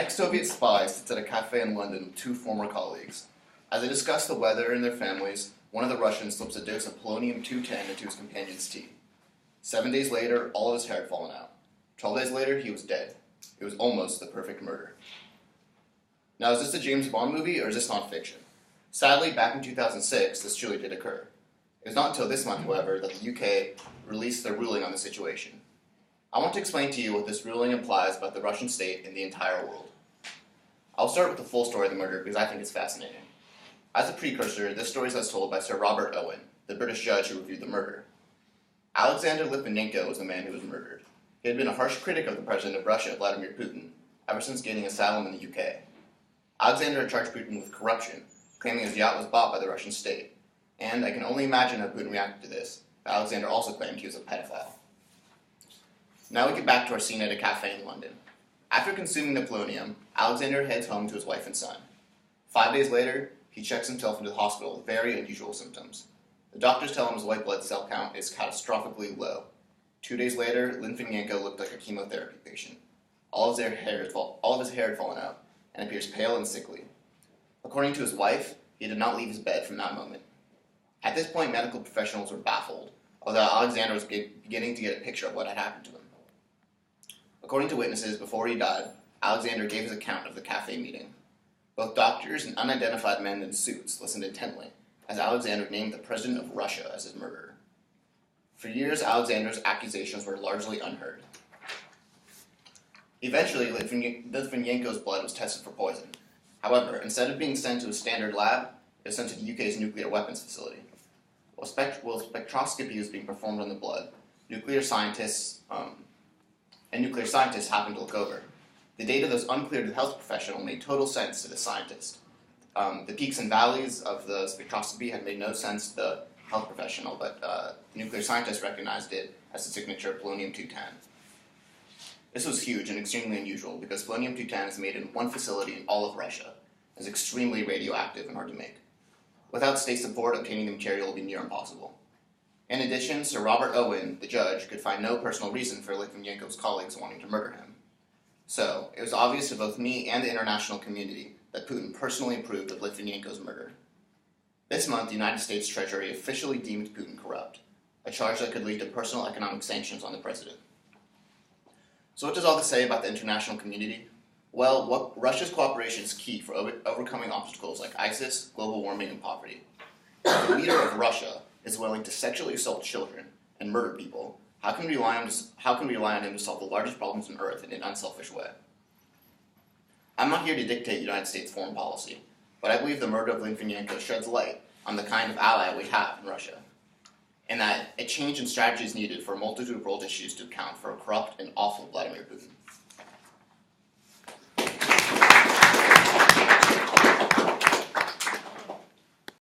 ex-Soviet spy sits at a cafe in London with two former colleagues. As they discuss the weather and their families, one of the Russians slips a dose of polonium-210 into his companion's tea. 7 days later, all of his hair had fallen out. 12 days later, he was dead. It was almost the perfect murder. Now, is this a James Bond movie, or is this nonfiction? Sadly, back in 2006, this truly did occur. It was not until this month, however, that the UK released their ruling on the situation. I want to explain to you what this ruling implies about the Russian state and the entire world. I'll start with the full story of the murder because I think it's fascinating. As a precursor, this story is as told by Sir Robert Owen, the British judge who reviewed the murder. Alexander Litvinenko was the man who was murdered. He had been a harsh critic of the president of Russia, Vladimir Putin, ever since gaining asylum in the UK. Alexander had charged Putin with corruption, claiming his yacht was bought by the Russian state. And I can only imagine how Putin reacted to this, but Alexander also claimed he was a pedophile. Now we get back to our scene at a cafe in London. After consuming the polonium, Alexander heads home to his wife and son. 5 days later, he checks himself into the hospital with very unusual symptoms. The doctors tell him his white blood cell count is catastrophically low. 2 days later, Litvinenko looked like a chemotherapy patient. All of his hair had fallen out, and appears pale and sickly. According to his wife, he did not leave his bed from that moment. At this point, medical professionals were baffled, although Alexander was beginning to get a picture of what had happened to him. According to witnesses, before he died, Alexander gave his account of the cafe meeting. Both doctors and unidentified men in suits listened intently, as Alexander named the president of Russia as his murderer. For years, Alexander's accusations were largely unheard. Eventually, Litvinenko's blood was tested for poison. However, instead of being sent to a standard lab, it was sent to the UK's nuclear weapons facility. While spectroscopy was being performed on the blood, nuclear scientists happened to look over. The data that was unclear to the health professional made total sense to the scientist. The peaks and valleys of the spectroscopy had made no sense to the health professional, but the nuclear scientist recognized it as the signature of polonium-210. This was huge and extremely unusual because polonium-210 is made in one facility in all of Russia. It is extremely radioactive and hard to make. Without state support, obtaining the material would be near impossible. In addition, Sir Robert Owen, the judge, could find no personal reason for Litvinenko's colleagues wanting to murder him. So, it was obvious to both me and the international community that Putin personally approved of Litvinenko's murder. This month, the United States Treasury officially deemed Putin corrupt, a charge that could lead to personal economic sanctions on the president. So what does all this say about the international community? Well, Russia's cooperation is key for overcoming obstacles like ISIS, global warming, and poverty. If the leader of Russia is willing to sexually assault children and murder people, how can we rely on him to solve the largest problems on Earth in an unselfish way? I'm not here to dictate United States foreign policy, but I believe the murder of Litvinenko sheds light on the kind of ally we have in Russia, and that a change in strategy is needed for a multitude of world issues to account for a corrupt and awful Vladimir Putin.